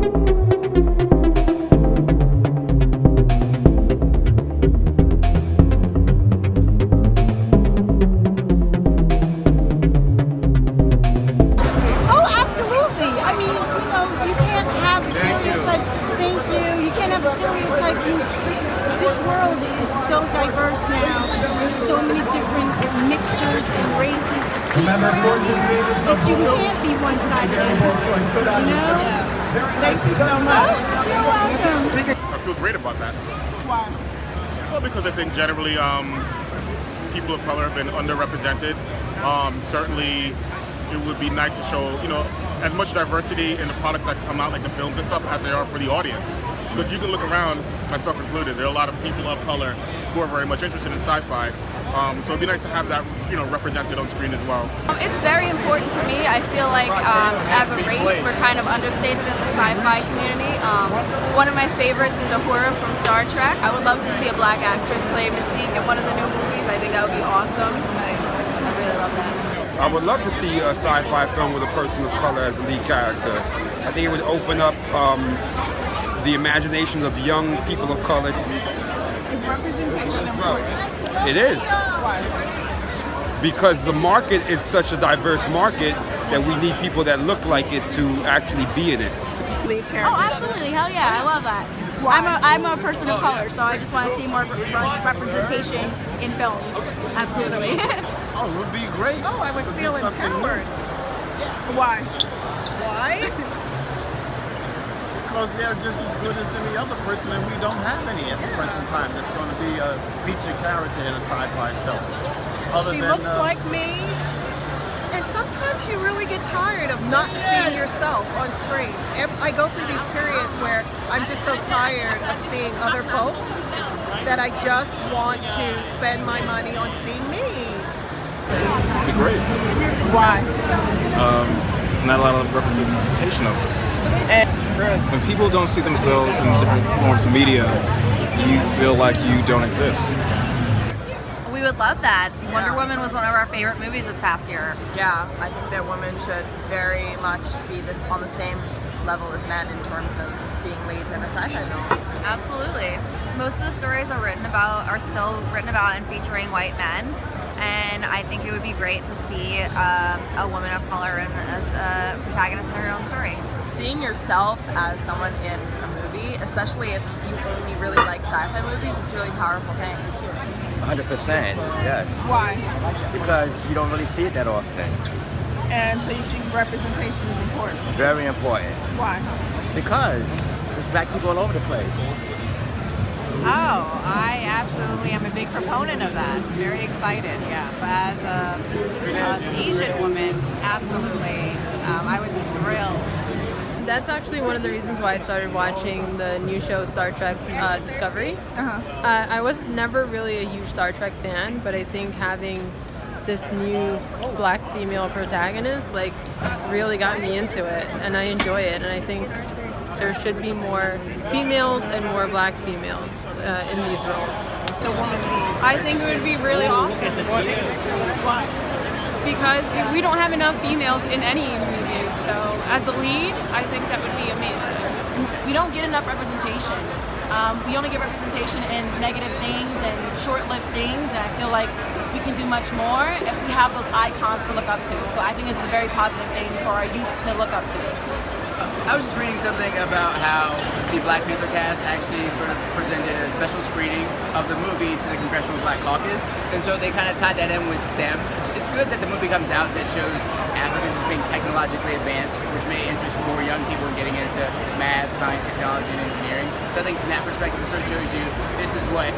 Oh, absolutely. I mean, you can't have a stereotype. Thank you. You can't have a stereotype. This world is so diverse now. There's so many different mixtures and races of people around here that you can't be one-sided anymore. You know? Thank you so much. You're welcome. I feel great about that. Why? Well, because I think generally people of color have been underrepresented. Certainly, it would be nice to show, as much diversity in the products that come out, like the films and stuff, as they are for the audience. Because you can look around, myself included, there are a lot of people of color who are very much interested in sci-fi. So it'd be nice to have that, represented on screen as well. It's very important to me. I feel like as a race, we're kind of understated in the sci-fi community. One of my favorites is Uhura from Star Trek. I would love to see a black actress play Mystique in one of the new movies. I think that would be awesome. I really love that. I would love to see a sci-fi film with a person of color as the lead character. I think it would open up the imaginations of young people of color. Is representation important? It is. Why? Because the market is such a diverse market that we need people that look like it to actually be in it. Lead Oh, character. absolutely. Hell yeah. I love that. I'm a person of color, so I just want to see more representation in film. Absolutely. Oh, it would be great. Oh, I would feel something new. empowered. Why? Why? Because they're just as good as any other person, and we don't have any at the present time that's going to be a featured character in a sci-fi film. She looks like me. And sometimes you really get tired of not seeing yourself on screen. I go through these periods where I'm just so tired of seeing other folks that I just want to spend my money on seeing me. It'd be great. Why? There's not a lot of representation of us. When people don't see themselves in different forms of media, you feel like you don't exist. We would love that. Wonder Woman was one of our favorite movies this past year. Yeah, I think that women should very much be on the same level as men in terms of being leads in a sci-fi film. Absolutely. Most of the stories are still written about and featuring white men. And I think it would be great to see a woman of color as a protagonist in her own story. Seeing yourself as someone in a movie, especially if you only really like sci-fi movies, it's a really powerful thing. 100%, yes. Why? Because you don't really see it that often. And so you think representation is important? Very important. Why? Because there's black people all over the place. Oh, I absolutely am a big proponent of that. Very excited, yeah. But as an Asian woman, absolutely, I would be thrilled. That's actually one of the reasons why I started watching the new show Star Trek Discovery. I was never really a huge Star Trek fan, but I think having this new black female protagonist really got me into it, and I enjoy it, and I think there should be more females and more black females in these roles. I think it would be really awesome. Because we don't have enough females in any movie, so as a lead, I think that would be amazing. We don't get enough representation. We only get representation in negative things and short-lived things, and I feel like we can do much more if we have those icons to look up to. So I think this is a very positive thing for our youth to look up to. I was just reading something about how the Black Panther cast actually sort of presented a special screening of the movie to the Congressional Black Caucus, and so they kind of tied that in with STEM. It's good that the movie comes out that shows Africans as being technologically advanced, which may interest more young people in getting into math, science, technology, and engineering. So I think from that perspective, it sort of shows you this is what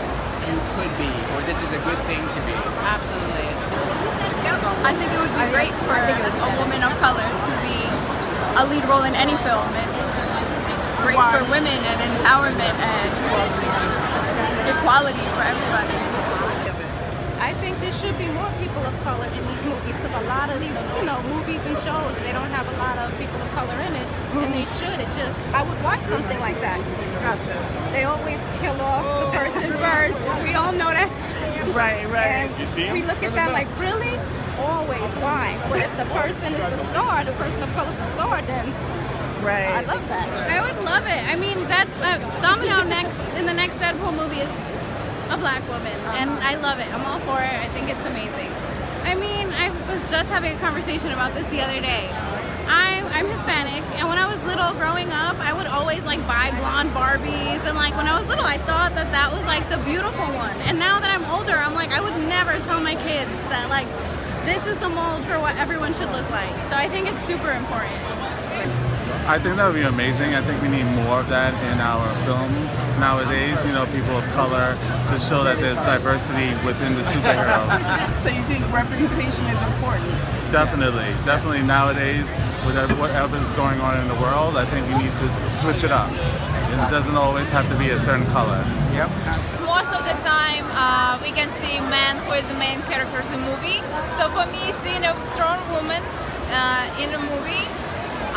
you could be, or this is a good thing to be. Absolutely. I think it would be great for a woman of color to be a lead role in any film. It's great for women and empowerment and equality for everybody. I think there should be more people of color in these movies because a lot of these, movies and shows, they don't have a lot of people of color in it, and they should. I would watch something like that. Gotcha. They always kill off the person first. We all know that. Right. And You see 'em? we look at that like, really? Always. Why? But if the person is the star, the person of color is the star, then Right. I love that. I would love it. I mean, Domino in the next Deadpool movie is a black woman, and I love it. I'm all for it. I think it's amazing. I mean, I was just having a conversation about this the other day. I'm Hispanic, and when I was little growing up, I would always like buy blonde Barbies, and like when I was little, I thought that was like the beautiful one. And now that I'm older, I'm like, I would never tell my kids that like this is the mold for what everyone should look like. So I think it's super important. I think that would be amazing. I think we need more of that in our film nowadays. You know, people of color, to show that there's diversity within the superheroes. So you think representation is important? Definitely nowadays, with whatever's going on in the world, I think we need to switch it up. And it doesn't always have to be a certain color. Yep. Most of the time, we can see men who is the main characters in movie. So for me, seeing a strong woman in a movie,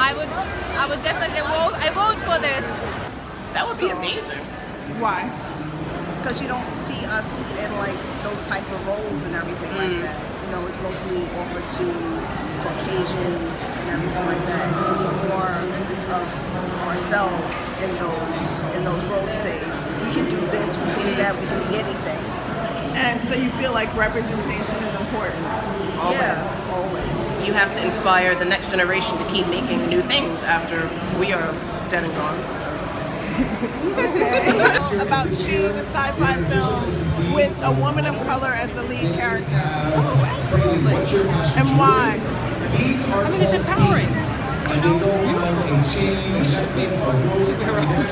I would definitely vote. I vote for this. That would be amazing. Why? Because you don't see us in like those type of roles and everything like that. You know, it's mostly over to Caucasians and everything like that. We need more of ourselves in those roles. Say we can do this, we can do that, we can be anything. And so you feel like representation is important? Always. Yeah, always. You have to inspire the next generation to keep making new things after we are dead and gone. So. About shooting a sci-fi film with a woman of color as the lead character. Oh, absolutely. And why? I mean, it's empowering. You know, it's beautiful. We should be superheroes.